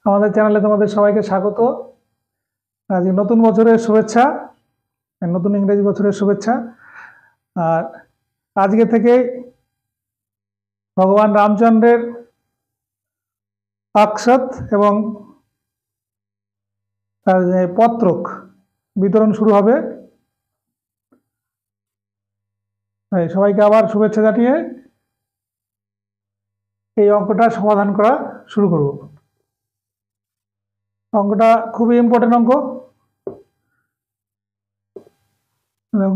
আমাদের চ্যানেলে তোমাদের সবাইকে স্বাগত। আজ নতুন বছরের শুভেচ্ছা, নতুন ইংরেজি বছরের শুভেচ্ছা। আর আজকে থেকে ভগবান রামচন্দ্রের অক্ষত এবং তার যে পত্রক বিতরণ শুরু হবে। সবাইকে আবার শুভেচ্ছা জানিয়ে এই অঙ্কটা সমাধান করা শুরু করব। অঙ্কটা খুবই ইম্পর্টেন্ট অঙ্ক।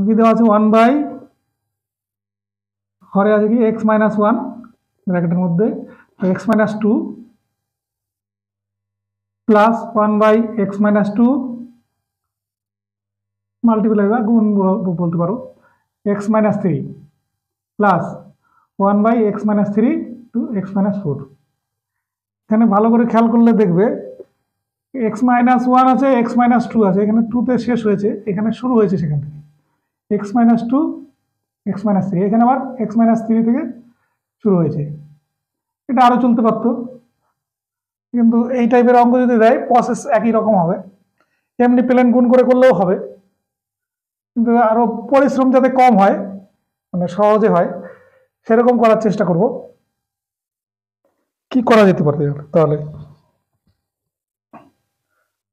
কি দেওয়া আছে, 1 হরে আছে কি x - 1 ব্র্যাকেটের মধ্যে x - 2 প্লাস 1/x - 2 মাল্টিপ্লাই বা গুণ বলতে পারো x - 3 plus 1/x - 3 two x - 4। এখানে ভালো করে খেয়াল করলে দেখবে x - 1 আছে, x - 2 আছে, এখানে 2 তে শেষ হয়েছে, এখানে শুরু হয়েছে সেখান থেকে x - 2 x - 3, এখানে আবার x - 3 থেকে শুরু হয়েছে। এটা আরো চলতে পারতো, কিন্তু এই টাইপের অঙ্ক যদি দেয় প্রসেস একই রকম হবে। এমনি প্লেন গুণ করে করলেও হবে, কিন্তু আরো পরিশ্রম যাতে কম হয়, মানে সহজে হয়, সেরকম করার চেষ্টা করব। কি করা যেতে পারে তাহলে?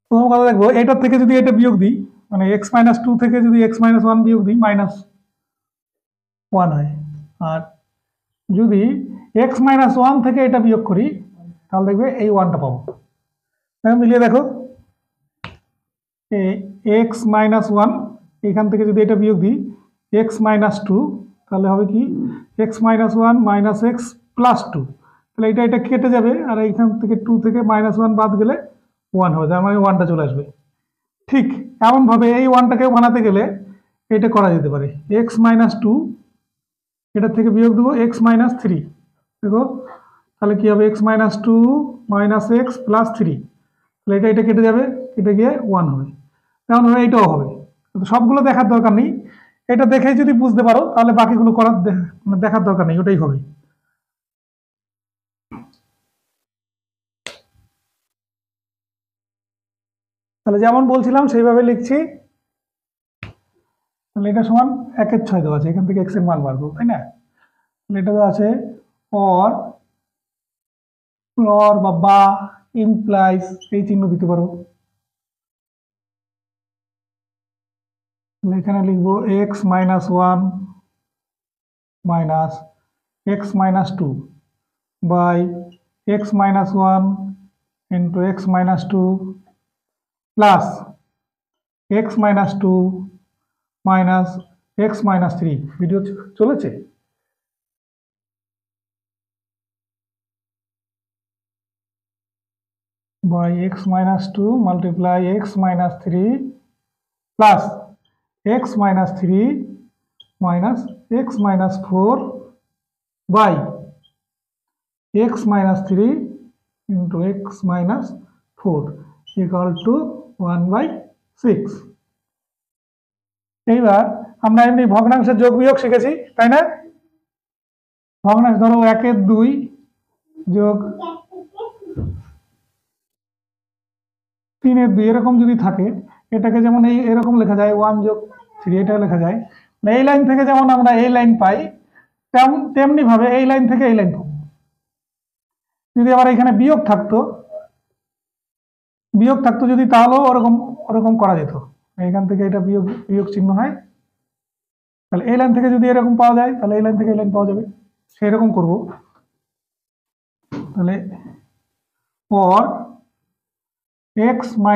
প্রথম কথা দেখবো, এটার থেকে যদি এটা বিয়োগ দিই, মানে x - 2 থেকে যদি x - 1 বিয়োগ দিই -1 হয়। আর যদি x - 1 থেকে এটা বিয়োগ করি তাহলে দেখবে এই 1টা পাবো। মিলিয়ে দেখো, x - 1 এখান থেকে যদি এটা বিয়োগ দিই x - 2 তাহলে হবে কি x - 1 - x + 2, তাহলে এটা কেটে যাবে, আর এইখান থেকে 2 থেকে -1 বাদ গেলে 1 হবে, তার মানে 1টা চলে আসবে। ঠিক এমনভাবে এই 1টাকে বানাতে গেলে এটা করা যেতে পারে, x - 2 এটা থেকে বিয়োগ দেবো x - 3। দেখো তাহলে কি হবে, x - 2 - x + 3, তাহলে এটা কেটে যাবে, কেটে গিয়ে 1 হবে। তেমনভাবে এইটাও হবে, সবগুলো দেখার দরকার নেই, এটা দেখেই যদি বুঝতে পারো তাহলে বাকিগুলো করার দেখার দরকার নেই, ওটাই হবে। তাহলে যেমন বলছিলাম সেইভাবে লিখছি। তাহলে এটা সমান 1/6 দেওয়া আছে, এখান থেকে x এর মান বার করবো, তাই না? এটা দেওয়া আছে অর বা ইমপ্লাইজ, এই চিহ্ন দিতে পারো। এখানে লিখবো x - 1 minus x - 2 by x - 1 into x - 2 plus x - 2 minus x - 3। Video চলেছে? by x - 2 multiply x - 3 plus x - 3 minus x - 4 by x - 3 into x - 4 equal to 1/6। এইবার আমরা এমনি ভগ্নাংশের যোগ বিয়োগ শিখেছি, তাই না? ভগ্নাংশ ধরো 1/2 যোগ 3/2 এরকম যদি থাকে, এটাকে যেমন এরকম লেখা যায় 1 যোগ 3, এটা লেখা যায়। এই লাইন থেকে যেমন আমরা এই লাইন পাই, তেমনি ভাবে এই লাইন থেকে এই লাইন পাবো। যদি আবার এখানে বিয়োগ থাকতো যদি, তাহলেও ওরকম করা যেত। এখান থেকে এটা বিয়োগ চিহ্ন হয়, তাহলে এই লাইন থেকে যদি এরকম পাওয়া যায় তাহলে এই লাইন থেকে এই লাইন পাওয়া যাবে, সেই রকম করবো। তাহলে or x - 1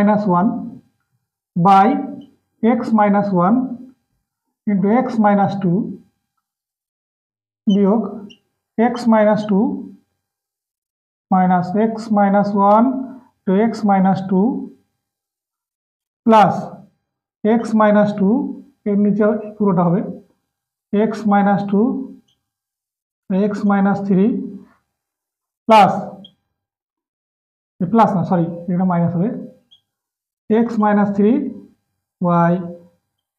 by x - 1 into x - 2 বিয়োগ x - 2 minus x - 1 to x - 2 plus x - 2 এর নিচে পুরোটা হবে x - 2 x - 3 plus প্লাস না, সরি, এটা মাইনাস হবে, x - 3 by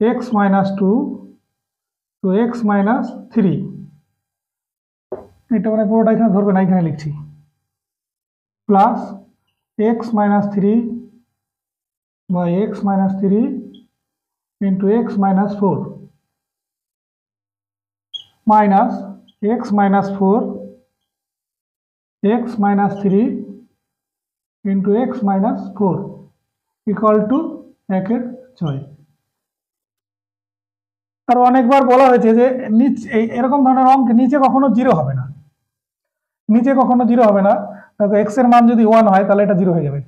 x - 2 to x - 3, এটা মানে পুরোটা এখানে ধরবে না, এখানে লিখছি, plus x minus 3 by x minus 3 into x minus 4 minus x minus 4 x minus 3 into x minus 4 equal to 1/6। আর অনেকবার বলা হয়েছে যে এরকম ধরনের অঙ্ক নিচে কখনো জিরো হবে না, নিচে কখনো জিরো হবে না। দেখো এক্স এর মান যদি 1 হয় তাহলে এটা জিরো হয়ে যাবে,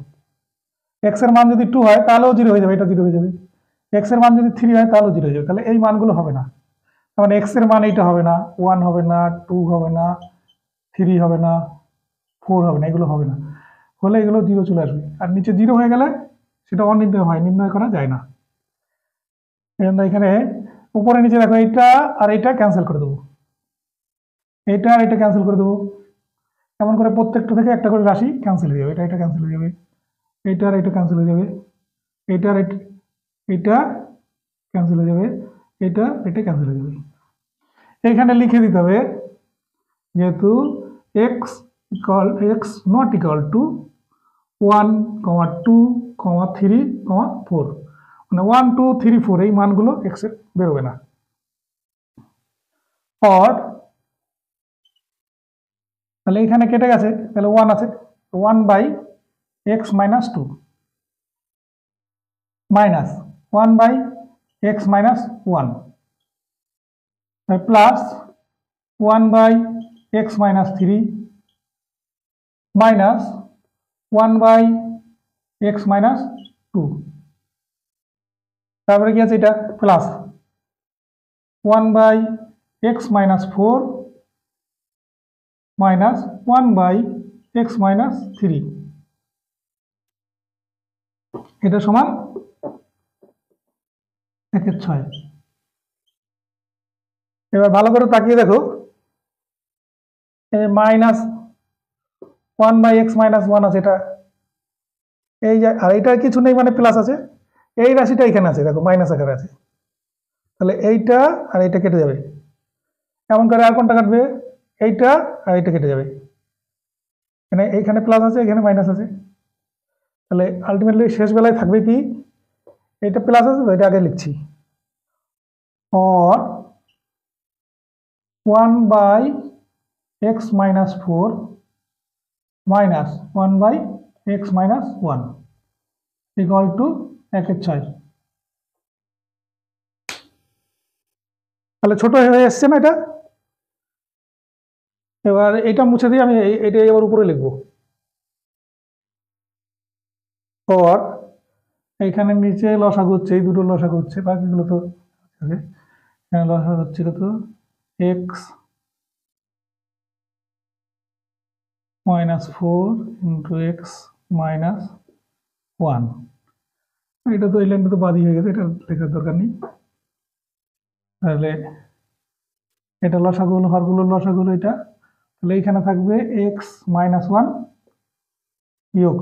এক্স এর মান যদি 2 হয় তাহলেও জিরো হয়ে যাবে, এটা জিরো হয়ে যাবে। এক্স এর মান যদি 3 হয় তাহলেও জিরো হয়ে যাবে, তাহলে এই মানগুলো হবে না। তার মানে এক্স এর মান এইটা হবে না, 1 হবে না, 2 হবে না, 3 হবে না, 4 হবে না, এগুলো হবে না। হলে এগুলো জিরো চলে আসবে। আর নিচে জিরো হয়ে গেলে সেটা অনির্ণয় হয়, নির্ণয় করা যায় না। এখানে উপরে নিচে দেখো এইটা আর এইটা ক্যান্সেল করে দেবো, এইটা আর এটা ক্যান্সেল করে দেবো। এমন করে প্রত্যেকটা থেকে একটা করে রাশি ক্যান্সেল হয়ে যাবে, এটা ক্যান্সেল হয়ে যাবে, এইটা আর এটা ক্যান্সেল হয়ে যাবে, এইটা আর এটা ক্যান্সেল হয়ে যাবে, এটা ক্যান্সেল হয়ে যাবে। এইখানে লিখে দিতে হবে যেহেতু এক্স নট ইকুয়াল টু 1, 2, 3, 4, মানে 1, 2, 3, 4 এই মানগুলো এক্স এর বেরোবে না। আর তাহলে এখানে কেটে গেছে, তাহলে 1 আছে, 1 by x minus 2 minus 1 by x minus 1 plus 1 by x minus 3 minus 1 by x minus 2, তারপরে কি আছে এটা plus 1 by x minus 4 minus 1 by x minus 3, এটা সমান 1/6। এবার ভালো করে তাকিয়ে দেখো, মাইনাস 1 বাই এক্স মাইনাস 1 আছে, এটা এই যে, আর এইটার কিছু নেই মানে প্লাস আছে, এই রাশিটা এখানে আছে দেখো মাইনাস আকারে আছে, তাহলে এইটা আর এইটা কেটে যাবে। এমন করে আর কোনটা কাটবে, এইটা আর এইটা কেটে যাবে, মানে এইখানে প্লাস আছে এখানে মাইনাস আছে, তাহলে আলটিমেটলি শেষ বেলায় থাকবে কি, এইটা প্লাস আছে তো এটা আগে লিখছি, और 1 by x minus 4 minus 1 by x minus 1 equal to 1/6। তাহলে ছোট হয়ে এসছে না এটা। এবার এটা মুছে দিয়ে আমি এটা এবার উপরে লিখব, और এইখানে নিচে লসাগু হচ্ছে, এই দুটো লসাগু হচ্ছে, বাকিগুলো তো আছে। এখানে লসাগু হচ্ছে কত, x minus 4 into x minus 1, এটা তো এই লাইনটা তো বাদই হয়ে গেছে, এটা লেখার দরকার নেই। তাহলে এটা লসাগু হলো, হরগুলো লসাগু হলো এটা, তাহলে এইখানে থাকবে এক্স মাইনাস 1 বিয়োগ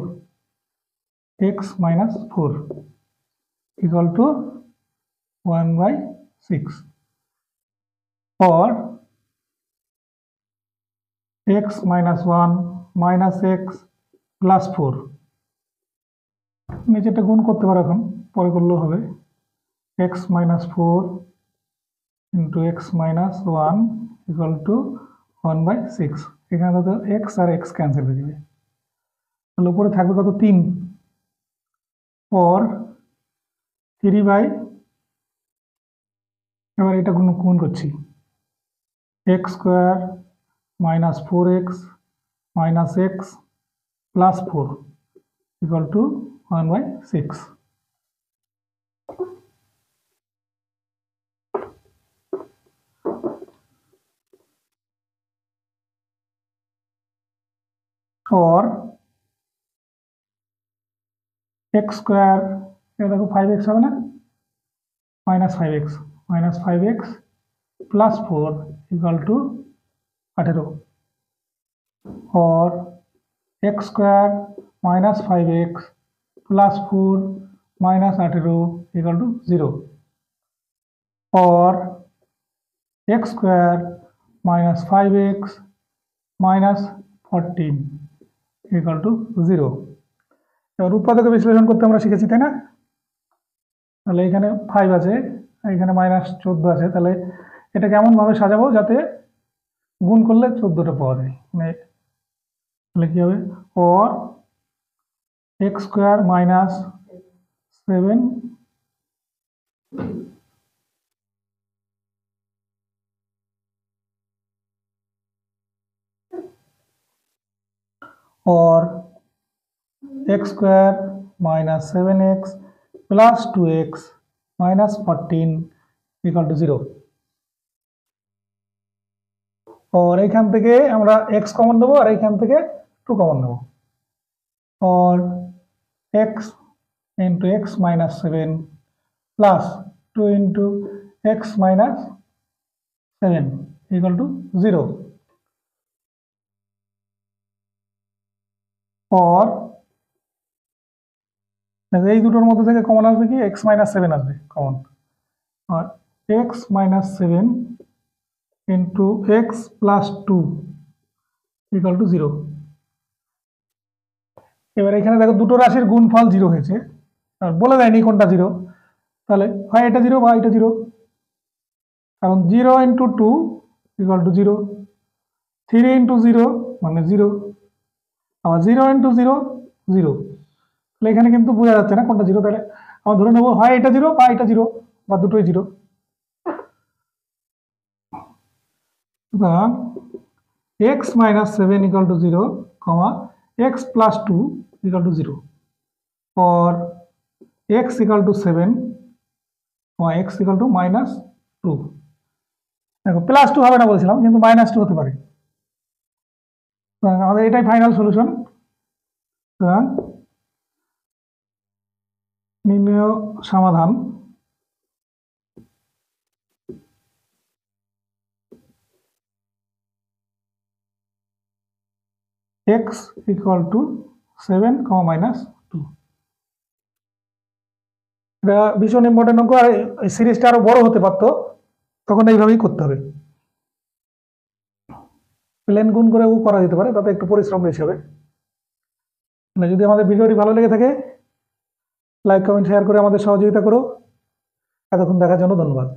এক্স মাইনাস 4 ইকুয়াল টু 1/6, और x minus 1 minus x plus 4, নিচেটা গুণ করতে পারো, এখন পরে করলেও হবে, x minus 4 into x minus 1 equal to 1/6। এখানে তো এক্স আর এক্স ক্যান্সেল হয়ে যাবে, তাহলে উপরে থাকবে কত 3, और 3 বাই, এবার এটা গুণ করছি, x square minus 4x minus x plus 4 equal to 1/6। और एक्स स्क्वायर, ये देखो 5x হবে না, -5x प्लस 4 इक्वल टू 18, और x square -5x plus 4 -18 equal to 0, और x square -5x -14 equal to 0, এবার উৎপাদকে বিশ্লেষণ করতে আমরা শিখেছি, তাই না? তাহলে এখানে 5 আছে, এখানে -14 আছে, তাহলে এটা কেমন ভাবে সাজাবো যাতে গুণ করলে 14টা পাওয়া যায়। মানে তাহলে কি হবে, or x square minus 7 or x square minus 7x plus 2x minus 14 equal to 0. और এখান থেকে আমরা x কমন নেব আর এখান থেকে 2 কমন নেব। और x into x minus 7 plus 2 into x minus 7 equal to 0. और এই দুটোর মধ্যে থেকে কমন আসবে কি, x minus 7 আসবে common, R x minus 7 into x plus 2 equal to 0. এবার এখানে দেখো দুটো রাশির গুণফল 0 হয়েছে, আর বলে দেয়নি কোনটা 0, তাহলে হয় এটা 0 বা এটা 0, কারণ 0 into 2 equal to 0, 3 into 0 মানে 0, আবার 0 into 0 0, তাহলে এখানে কিন্তু বোঝা যাচ্ছে না কোনটা 0, তাহলে আমরা ধরে নেবো হয় এটা 0 বা এটা 0 বা দুটোই 0। সুতরাং x minus 7 equal to 0, x plus 2 equal to 0, or x equal to 7, x equal to minus 2। দেখো প্লাস 2 হবে না বলছিলাম, কিন্তু মাইনাস 2 হতে পারে। আমাদের এটাই ফাইনাল সলিউশন। সুতরাং নির্ণয় সমাধান x equal to 7, minus 2। এটা ভীষণ ইম্পর্টেন্ট অঙ্ক, আর এই সিরিজটা আরো বড় হতে পারতো, তখন এইভাবেই করতে হবে। প্লেন গুণ করেও করা যেতে পারে, তাতে একটু পরিশ্রম বেশি হবে। যদি আমাদের ভিডিওটি ভালো লেগে থাকে, লাইক কমেন্ট শেয়ার করে আমাদের সহযোগিতা করো। এতক্ষণ দেখার জন্য ধন্যবাদ।